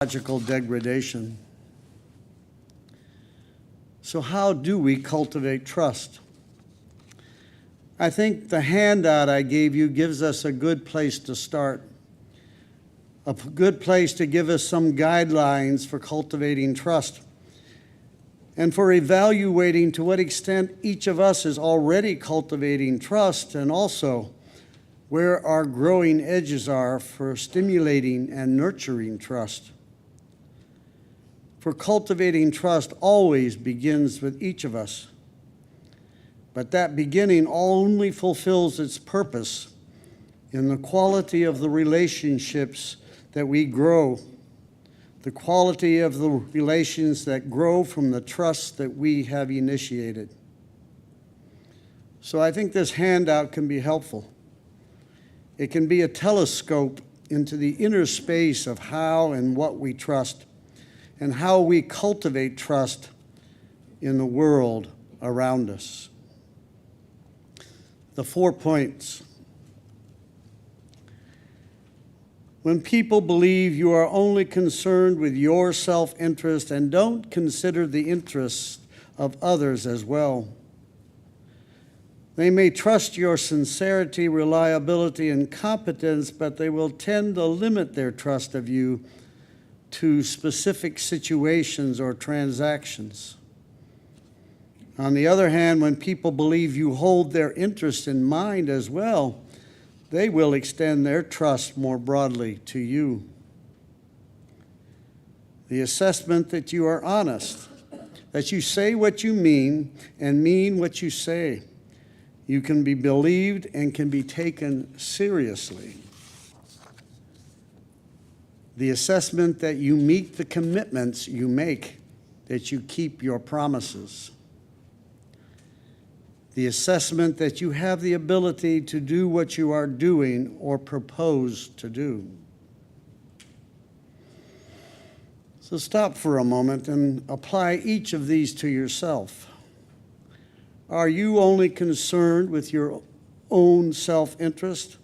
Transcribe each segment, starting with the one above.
Logical degradation. So how do we cultivate trust? I think the handout I gave you gives us a good place to start, a good place to give us some guidelines for cultivating trust and for evaluating to what extent each of us is already cultivating trust, and also where our growing edges are for stimulating and nurturing trust. For cultivating trust always begins with each of us. But that beginning only fulfills its purpose in the quality of the relationships that we grow, the quality of the relations that grow from the trust that we have initiated. So I think this handout can be helpful. It can be a telescope into the inner space of how and what we trust, and how we cultivate trust in the world around us. The 4 points. When people believe you are only concerned with your self-interest and don't consider the interests of others as well, they may trust your sincerity, reliability, and competence, but they will tend to limit their trust of you to specific situations or transactions. On the other hand, when people believe you hold their interest in mind as well, they will extend their trust more broadly to you. The assessment that you are honest, that you say what you mean and mean what you say. You can be believed and can be taken seriously. The assessment that you meet the commitments you make, that you keep your promises. The assessment that you have the ability to do what you are doing or propose to do. So stop for a moment and apply each of these to yourself. Are you only concerned with your own self-interest?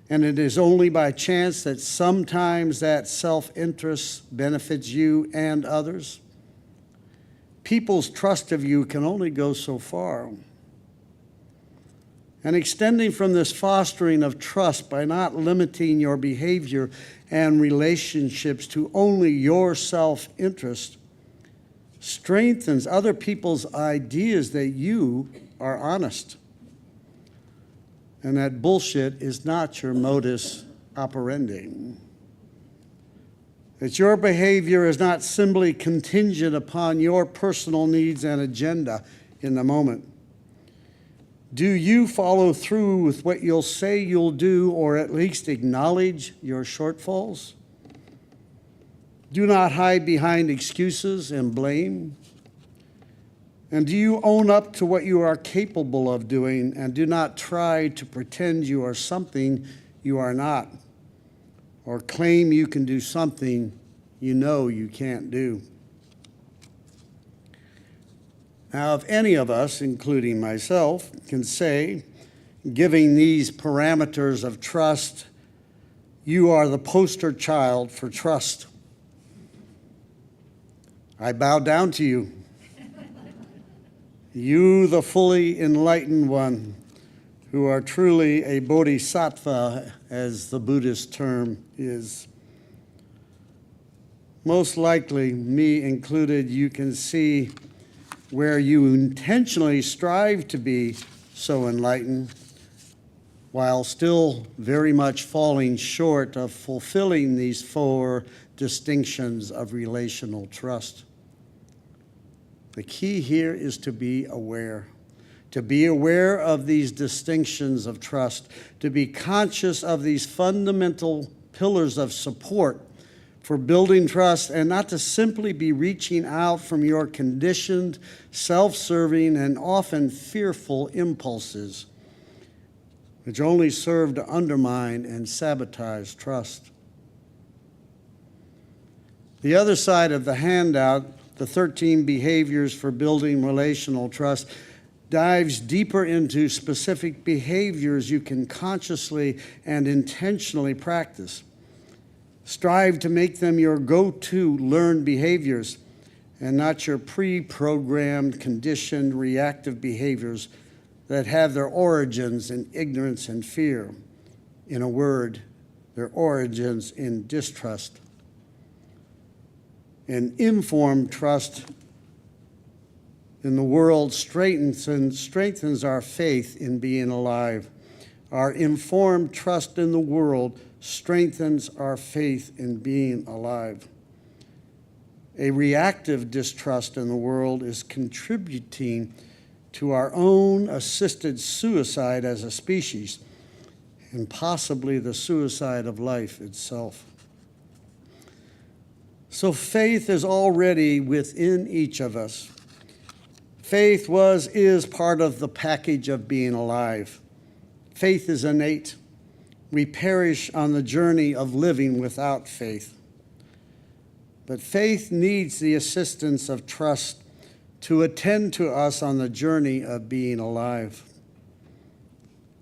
And it is only by chance that sometimes that self-interest benefits you and others? People's trust of you can only go so far. And extending from this fostering of trust by not limiting your behavior and relationships to only your self-interest strengthens other people's ideas that you are honest, and that bullshit is not your modus operandi. That your behavior is not simply contingent upon your personal needs and agenda in the moment. Do you follow through with what you'll say you'll do, or at least acknowledge your shortfalls? Do not hide behind excuses and blame. And do you own up to what you are capable of doing, and do not try to pretend you are something you are not, or claim you can do something you know you can't do? Now, if any of us, including myself, can say, giving these parameters of trust, you are the poster child for trust, I bow down to you. You, the fully enlightened one, who are truly a bodhisattva, as the Buddhist term is. Most likely, me included, you can see where you intentionally strive to be so enlightened, while still very much falling short of fulfilling these 4 distinctions of relational trust. The key here is to be aware of these distinctions of trust, to be conscious of these fundamental pillars of support for building trust, and not to simply be reaching out from your conditioned, self-serving, and often fearful impulses, which only serve to undermine and sabotage trust. The other side of the handout, the 13 behaviors for building relational trust, dives deeper into specific behaviors you can consciously and intentionally practice. Strive to make them your go-to learned behaviors and not your pre-programmed, conditioned, reactive behaviors that have their origins in ignorance and fear. In a word, their origins in distrust. An informed trust in the world strengthens our faith in being alive. Our informed trust in the world strengthens our faith in being alive. A reactive distrust in the world is contributing to our own assisted suicide as a species, and possibly the suicide of life itself. So faith is already within each of us. Faith is part of the package of being alive. Faith is innate. We perish on the journey of living without faith. But faith needs the assistance of trust to attend to us on the journey of being alive.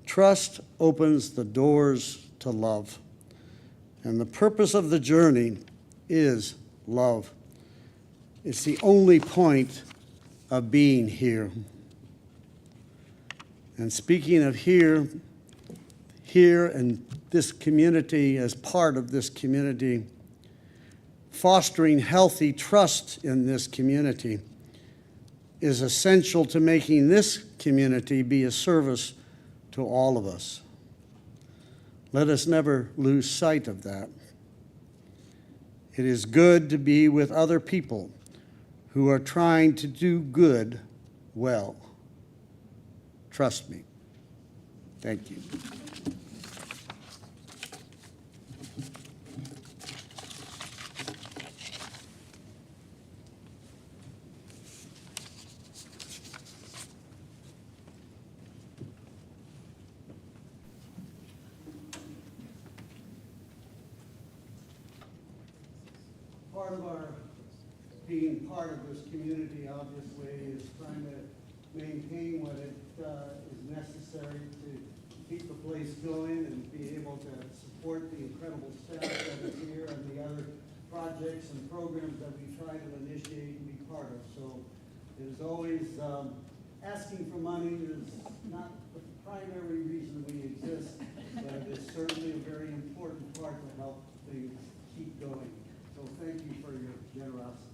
Trust opens the doors to love. And the purpose of the journey is love. It's the only point of being here. And speaking of here and this community, as part of this community, fostering healthy trust in this community is essential to making this community be a service to all of us. Let us never lose sight of that. It is good to be with other people who are trying to do good well. Trust me. Thank you. Part of our being part of this community, obviously, is trying to maintain what is necessary to keep the place going and be able to support the incredible staff that is here and the other projects and programs that we try to initiate and be part of. So it is always asking for money is not the primary reason we exist, but it is certainly a very important part to help things keep going. So thank you for your generosity.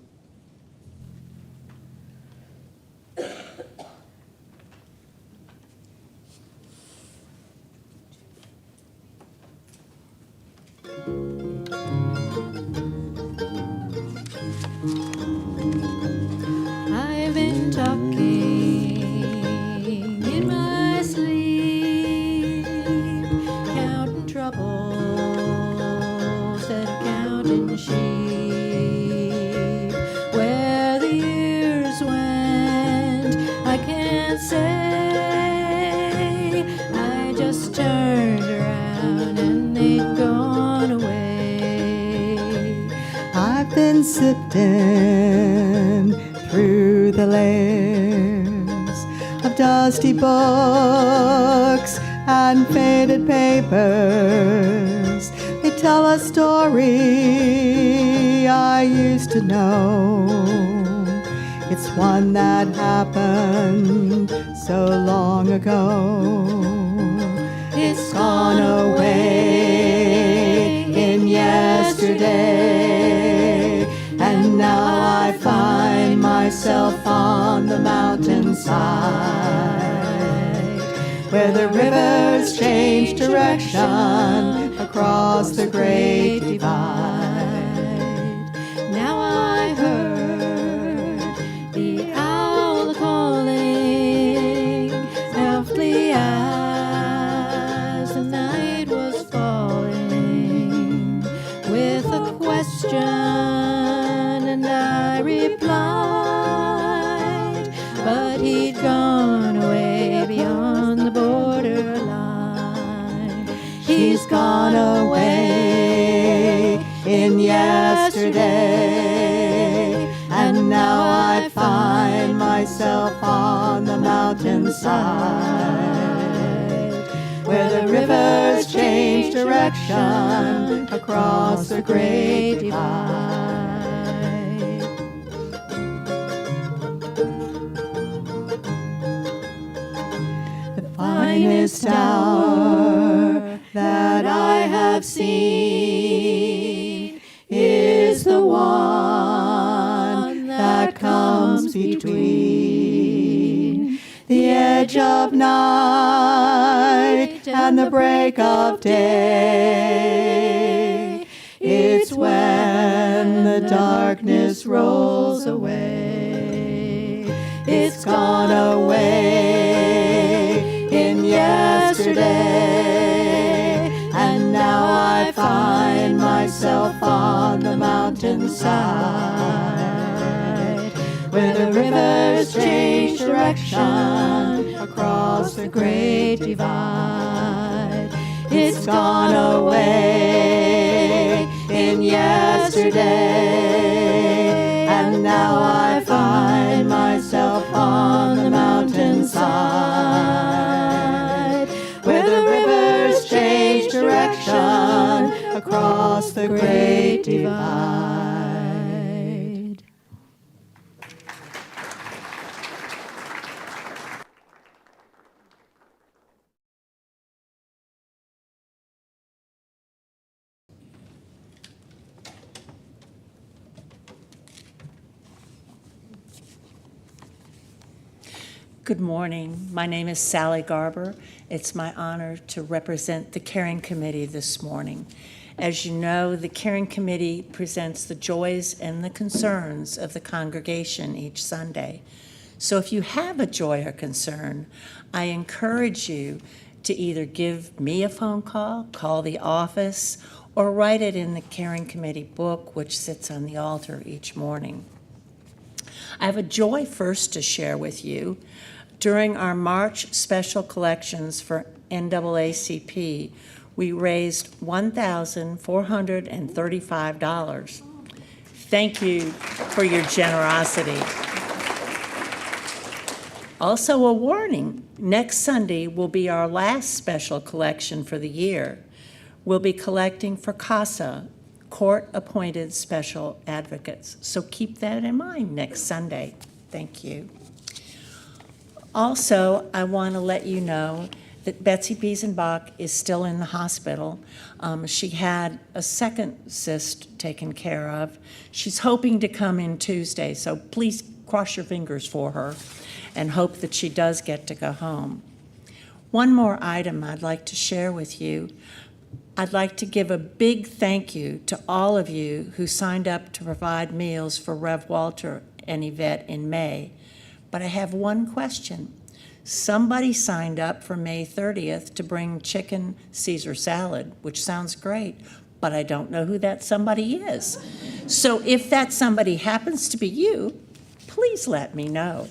I've been talking in my sleep, counting troubles instead of counting sheep. Where the years went, I can't say. I just turned around and they'd gone away. I've been sifting through the layers of dusty books and faded papers. They tell a story I used to know. It's one that happened so long ago. It's gone away in yesterday, and now I find myself on the mountainside, where the rivers change direction across the great divide. Now I heard the owl calling softly as the night was falling, with a question, and I replied, but he'd gone away beyond the borderline. He's gone away in yesterday, and now I find myself on the mountainside, where the rivers change direction across the great divide. The finest hour that I have seen is the one that comes between the edge of night and the break of day. It's when the darkness rolls away. It's gone away in yesterday, and now I find myself on the mountainside, where the rivers change direction across the great divide. It's gone away in yesterday, and now I find myself on the mountainside, where the rivers change direction across the great divide. Good morning. My name is Sally Garber. It's my honor to represent the Caring Committee this morning. As you know, the Caring Committee presents the joys and the concerns of the congregation each Sunday. So if you have a joy or concern, I encourage you to either give me a phone call the office, or write it in the Caring Committee book, which sits on the altar each morning. I have a joy first to share with you. During our March special collections for NAACP, we raised $1,435. Thank you for your generosity. Also a warning, next Sunday will be our last special collection for the year. We'll be collecting for CASA, court-appointed special advocates. So keep that in mind next Sunday. Thank you. Also, I want to let you know that Betsy Biesenbach is still in the hospital. She had a second cyst taken care of. She's hoping to come in Tuesday, so please cross your fingers for her and hope that she does get to go home. One more item I'd like to share with you. I'd like to give a big thank you to all of you who signed up to provide meals for Rev. Walter and Yvette in May. But I have one question. Somebody signed up for May 30th to bring chicken Caesar salad, which sounds great, but I don't know who that somebody is. So if that somebody happens to be you, please let me know.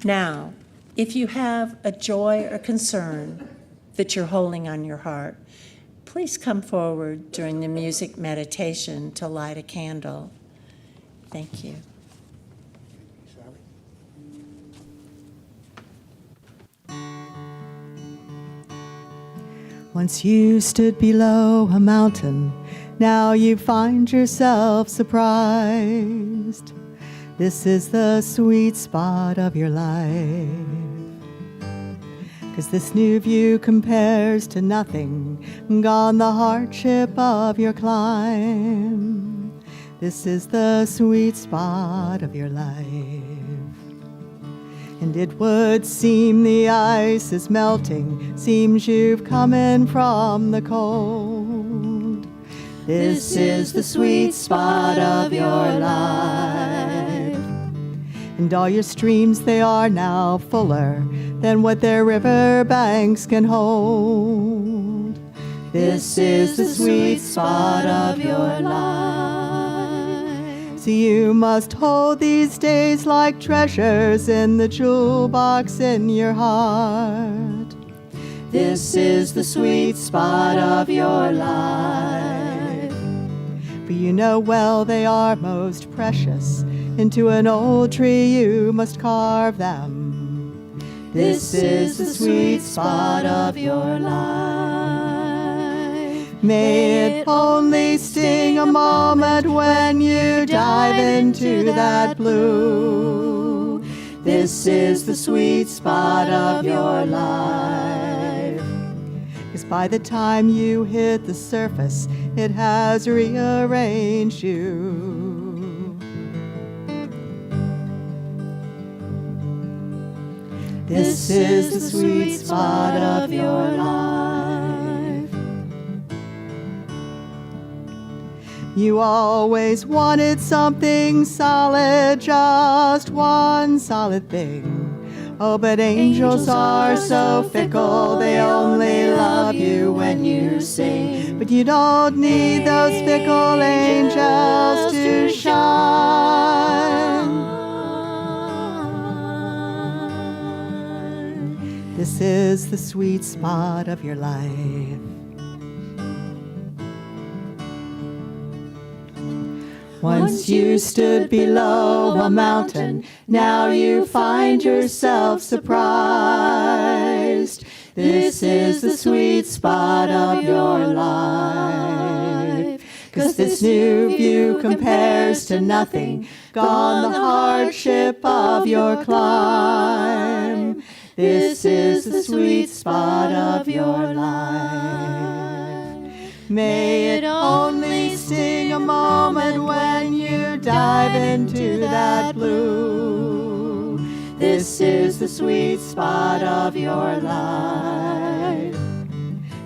Now, if you have a joy or concern that you're holding on your heart, please come forward during the music meditation to light a candle. Thank you. Once you stood below a mountain, now you find yourself surprised. This is the sweet spot of your life. 'Cause this new view compares to nothing, gone the hardship of your climb. This is the sweet spot of your life. And it would seem the ice is melting, seems you've come in from the cold. This is the sweet spot of your life. And all your streams, they are now fuller than what their river banks can hold. This is the sweet spot of your life. So you must hold these days like treasures in the jewel box in your heart. This is the sweet spot of your life. For you know well they are most precious. Into an old tree you must carve them. This is the sweet spot of your life. May it only sting a moment when you dive into that blue. This is the sweet spot of your life. 'Cause by the time you hit the surface, it has rearranged you. This is the sweet spot of your life. You always wanted something solid, just one solid thing. Oh, but angels are so fickle, they only love you when you sing. But you don't need those fickle angels to shine. This is the sweet spot of your life. Once you stood below a mountain, now you find yourself surprised. This is the sweet spot of your life. 'Cause this new view compares to nothing, gone the hardship of your climb. This is the sweet spot of your life. May it only sting a moment when you dive into that blue. This is the sweet spot of your life.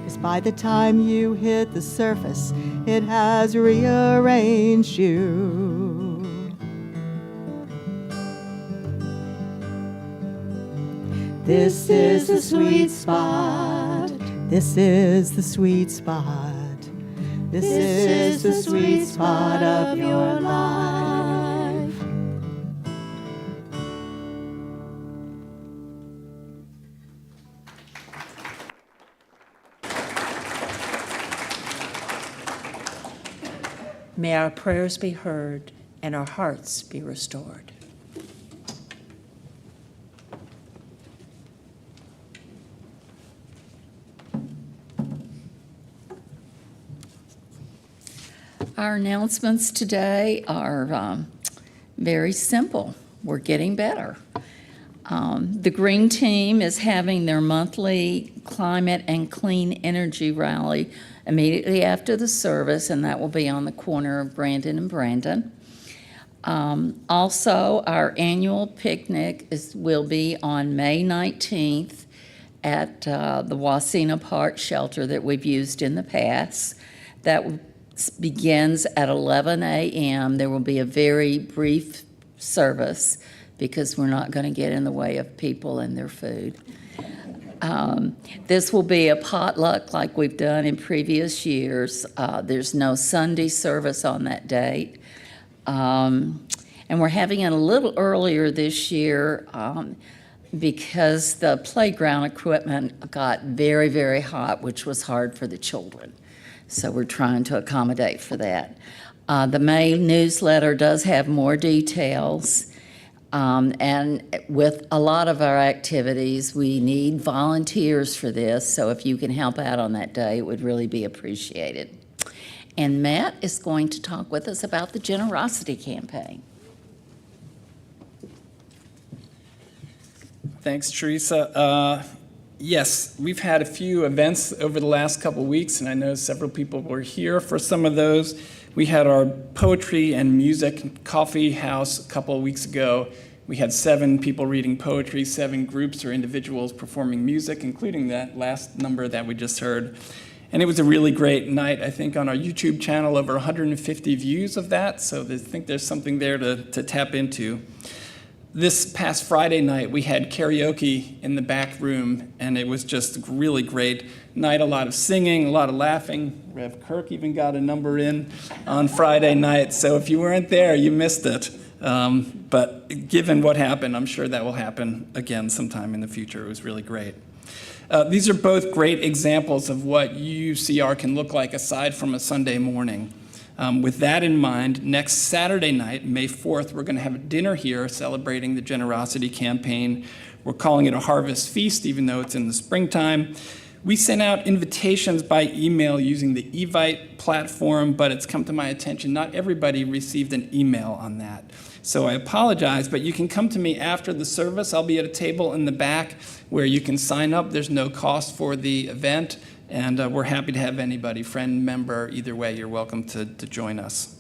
'Cause by the time you hit the surface, it has rearranged you. This is the sweet spot. This is the sweet spot. This is the sweet spot of your life. May our prayers be heard and our hearts be restored. Our announcements today are very simple. We're getting better. The Green Team is having their monthly Climate and Clean Energy Rally immediately after the service, and that will be on the corner of Brandon and Brandon. Also, our annual picnic will be on May 19th at the Wasena Park shelter that we've used in the past. That begins at 11 a.m. There will be a very brief service because we're not going to get in the way of people and their food. This will be a potluck like we've done in previous years. There's no Sunday service on that date. And we're having it a little earlier this year because the playground equipment got very, very hot, which was hard for the children. So we're trying to accommodate for that. The May newsletter does have more details. And with a lot of our activities, we need volunteers for this. So if you can help out on that day, it would really be appreciated. And Matt is going to talk with us about the generosity campaign. Thanks, Teresa. Yes, we've had a few events over the last couple of weeks, and I know several people were here for some of those. We had our poetry and music coffee house a couple of weeks ago. We had 7 people reading poetry, 7 groups or individuals performing music, including that last number that we just heard. And it was a really great night. I think on our YouTube channel, over 150 views of that, so I think there's something there to tap into. This past Friday night, we had karaoke in the back room, and it was just a really great night. A lot of singing, a lot of laughing. Rev Kirk even got a number in on Friday night, so if you weren't there, you missed it. But given what happened, I'm sure that will happen again sometime in the future. It was really great. These are both great examples of what UCR can look like aside from a Sunday morning. With that in mind, next Saturday night, May 4th, we're going to have a dinner here celebrating the generosity campaign. We're calling it a harvest feast, even though it's in the springtime. We sent out invitations by email using the Evite platform, but it's come to my attention not everybody received an email on that. So I apologize, but you can come to me after the service. I'll be at a table in the back where you can sign up. There's no cost for the event, and we're happy to have anybody, friend, member, either way, you're welcome to join us.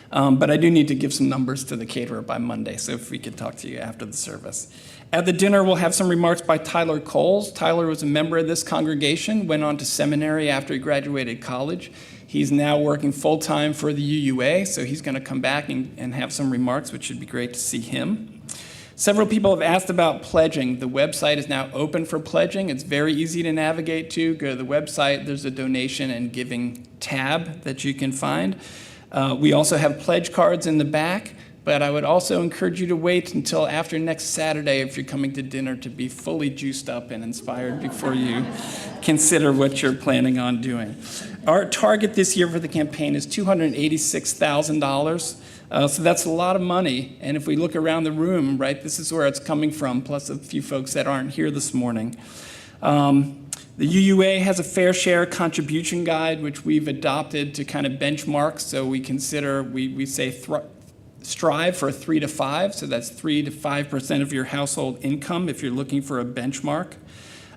But I do need to give some numbers to the caterer by Monday, so if we could talk to you after the service. At the dinner, we'll have some remarks by Tyler Coles. Tyler was a member of this congregation, went on to seminary after he graduated college. He's now working full-time for the UUA, so he's going to come back and have some remarks, which should be great to see him. Several people have asked about pledging. The website is now open for pledging. It's very easy to navigate to. Go to the website. There's a donation and giving tab that you can find. We also have pledge cards in the back, but I would also encourage you to wait until after next Saturday if you're coming to dinner to be fully juiced up and inspired before you consider what you're planning on doing. Our target this year for the campaign is $286,000. So that's a lot of money. And if we look around the room, right, this is where it's coming from, plus a few folks that aren't here this morning. The UUA has a fair share contribution guide, which we've adopted to kind of benchmark. So we consider, we say strive for 3 to 5. So that's 3 to 5% of your household income if you're looking for a benchmark.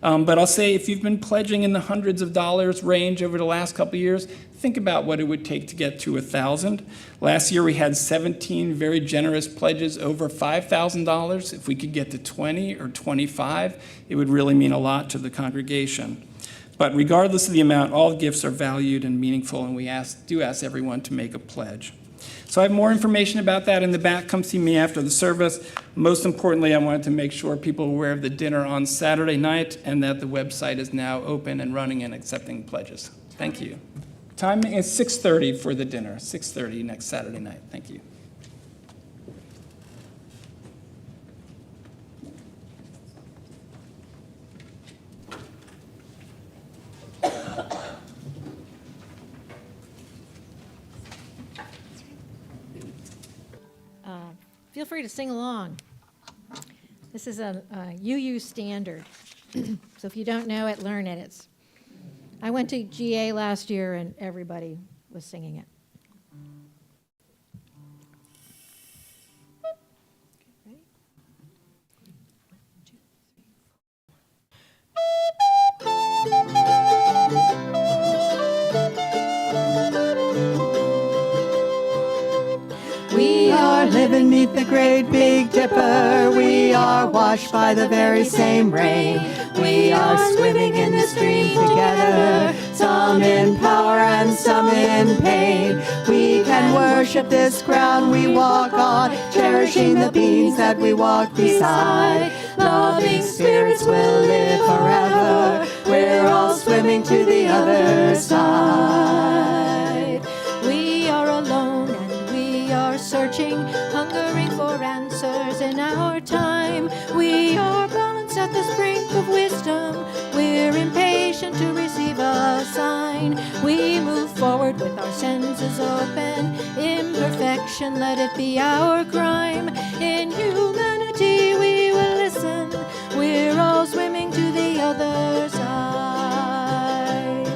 But I'll say if you've been pledging in the hundreds of dollars range over the last couple of years, think about what it would take to get to 1,000. Last year we had 17 very generous pledges over $5,000. If we could get to 20 or 25, it would really mean a lot to the congregation. But regardless of the amount, all gifts are valued and meaningful, and we do ask everyone to make a pledge. So I have more information about that in the back. Come see me after the service. Most importantly, I wanted to make sure people are aware of the dinner on Saturday night and that the website is now open and running and accepting pledges. Thank you. Time is 6:30 for the dinner, 6:30 next Saturday night. Thank you. Feel free to sing along. This is a UU standard. So if you don't know it, learn it. I went to GA last year and everybody was singing it. Ready? 1, 2, 3, 4. We are living neath the great Big Dipper. We are washed by the very same rain. We are swimming in the stream together, some in power and some in pain. We can worship this ground we walk on, cherishing the beings that we walk beside. Loving spirits will live forever. We're all swimming to the other side. We are alone and we are searching, hungering for answers in our time. We are balanced at the brink of wisdom. We're impatient to receive a sign. We move forward with our senses open. Imperfection, let it be our crime. In humanity we will listen. We're all swimming to the other side.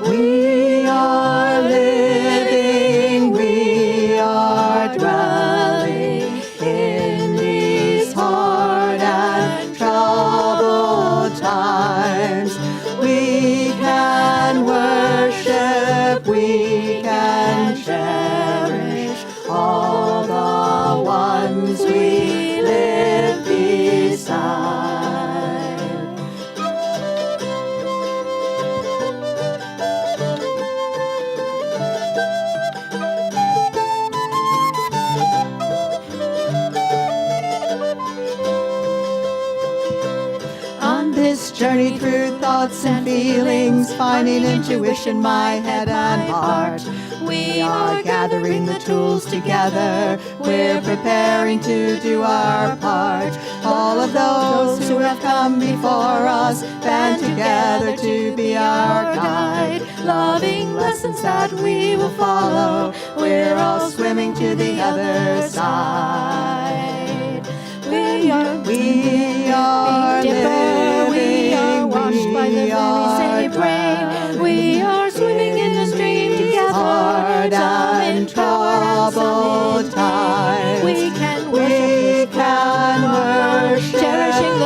We are living, we are dwelling in these hard and troubled times. We can worship, we can cherish all the ones we live beside. On this journey through thoughts and feelings, finding intuition, my head and heart, we are gathering the tools together. We're preparing to do our part. All of those who have come before us band together to be our guide. Loving lessons that we will follow. We're all swimming to the other side. We are living, we are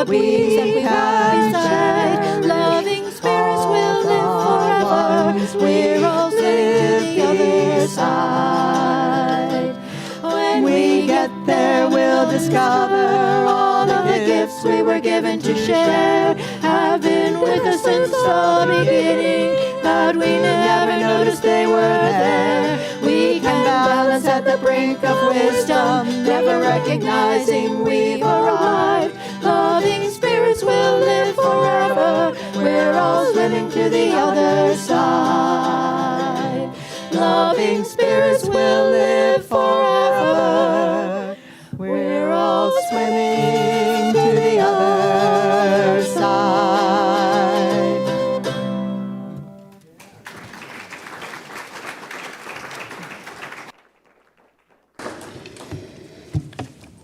weeks that we've had beside. Loving spirits will live forever. We're all sailing to the other side. When we get there, we'll discover all of the gifts we were given to share have been with us since the beginning, but we never noticed they were there. We can balance at the brink of wisdom, never recognizing we've arrived. Loving spirits will live forever. We're all swimming to the other side. Loving spirits will live forever. We're all swimming to the other side.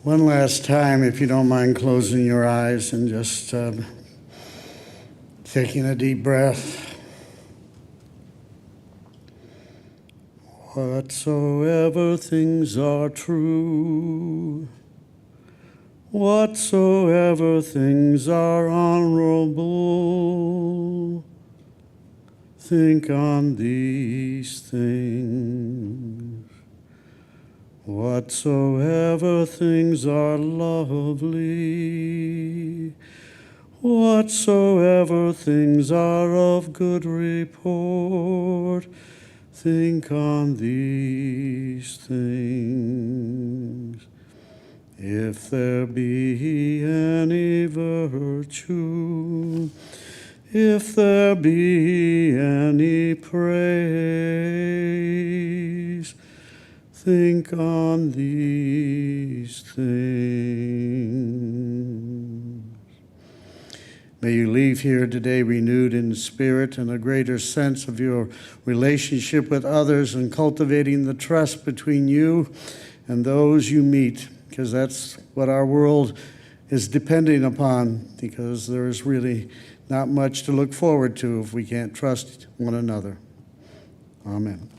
One last time, if you don't mind closing your eyes and just taking a deep breath. Whatsoever things are true, whatsoever things are honorable, think on these things. Whatsoever things are lovely, whatsoever things are of good report, think on these things. If there be any virtue, if there be any praise, think on these things. May you leave here today renewed in spirit and a greater sense of your relationship with others and cultivating the trust between you and those you meet, because that's what our world is depending upon, because there's really not much to look forward to if we can't trust one another. Amen.